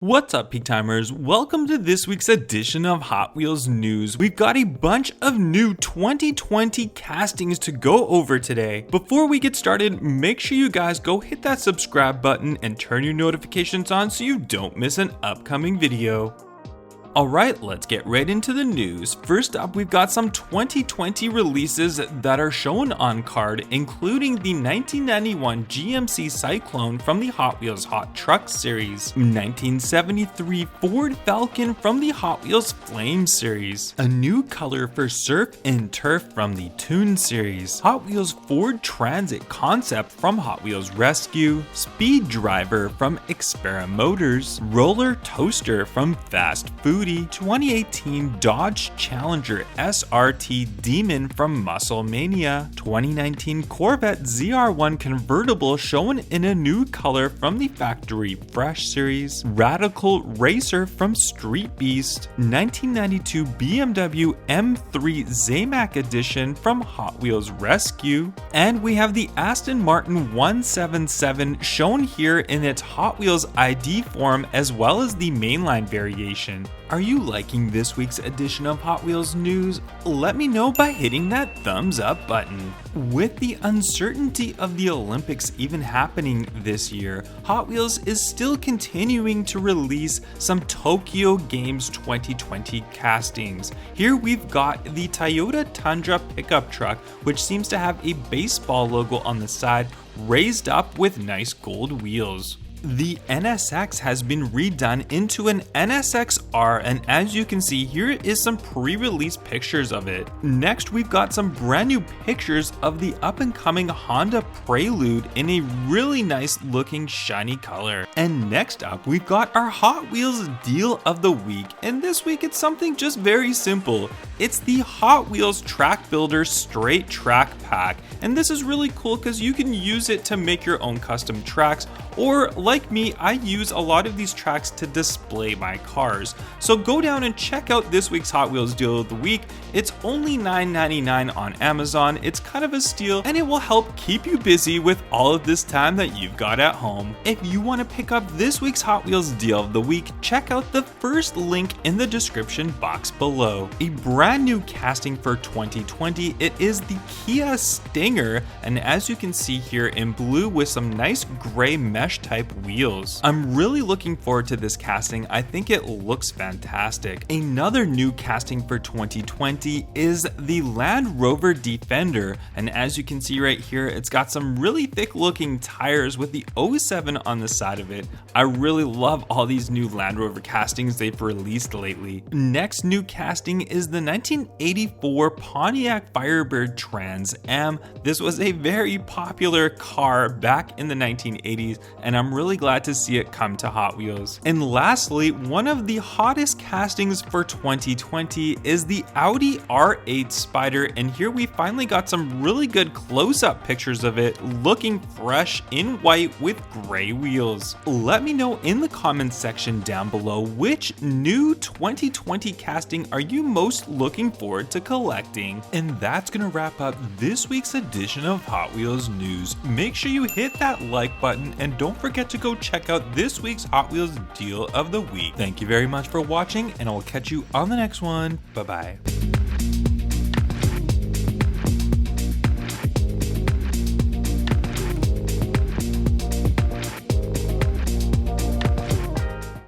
What's up, Peak Timers? Welcome to this week's edition of Hot Wheels News. We've got a bunch of new 2020 castings to go over today. Before we get started, make sure you guys go hit that subscribe button and turn your notifications on so you don't miss an upcoming video. Alright, let's get right into the news. First up, we've got some 2020 releases that are shown on card, including the 1991 GMC Cyclone from the Hot Wheels Hot Trucks series, 1973 Ford Falcon from the Hot Wheels Flame series, a new color for Surf and Turf from the Toon series, Hot Wheels Ford Transit Concept from Hot Wheels Rescue, Speed Driver from Xpera Motors, Roller Toaster from Fast Foodie, 2018 Dodge Challenger SRT Demon from Muscle Mania, 2019 Corvette ZR1 convertible shown in a new color from the Factory Fresh series, Radical Racer from Street Beast, 1992 BMW M3 Zamac Edition from Hot Wheels Rescue, and we have the Aston Martin 177 shown here in its Hot Wheels ID form as well as the mainline variation. Are you liking this week's edition of Hot Wheels News? Let me know by hitting that thumbs up button. With the uncertainty of the Olympics even happening this year, Hot Wheels is still continuing to release some Tokyo Games 2020 castings. Here we've got the Toyota Tundra pickup truck, which seems to have a baseball logo on the side raised up with nice gold wheels. The NSX has been redone into an NSX-R, and as you can see, here is some pre-release pictures of it. Next, we've got some brand new pictures of the up-and-coming Honda Prelude in a really nice looking shiny color. And next up, we've got our Hot Wheels Deal of the Week, and this week it's something just very simple. It's the Hot Wheels Track Builder Straight Track Pack, and this is really cool because you can use it to make your own custom tracks, or like me, I use a lot of these tracks to display my cars. So go down and check out this week's Hot Wheels Deal of the Week. It's only $9.99 on Amazon. It's kind of a steal, and it will help keep you busy with all of this time that you've got at home. If you want to pick up this week's Hot Wheels Deal of the Week, check out the first link in the description box below. A brand new casting for 2020, it is the Kia Stinger, and as you can see here in blue with some nice gray mesh type wheels. I'm really looking forward to this casting. I think it looks fantastic. Another new casting for 2020 is the Land Rover Defender, and as you can see right here, it's got some really thick looking tires with the 07 on the side of it. I really love all these new Land Rover castings they've released lately. Next new casting is the 1984 Pontiac Firebird Trans Am. This was a very popular car back in the 1980s, and I'm really glad to see it come to Hot Wheels. And lastly, one of the hottest castings for 2020 is the Audi R8 Spyder, and here we finally got some really good close-up pictures of it looking fresh in white with gray wheels. Let me know in the comments section down below which new 2020 casting are you most looking forward to collecting. And that's gonna wrap up this week's edition of Hot Wheels News. Make sure you hit that like button and don't forget to go check out this week's Hot Wheels Deal of the Week. Thank you very much for watching, and I will catch you on the next one. Bye bye.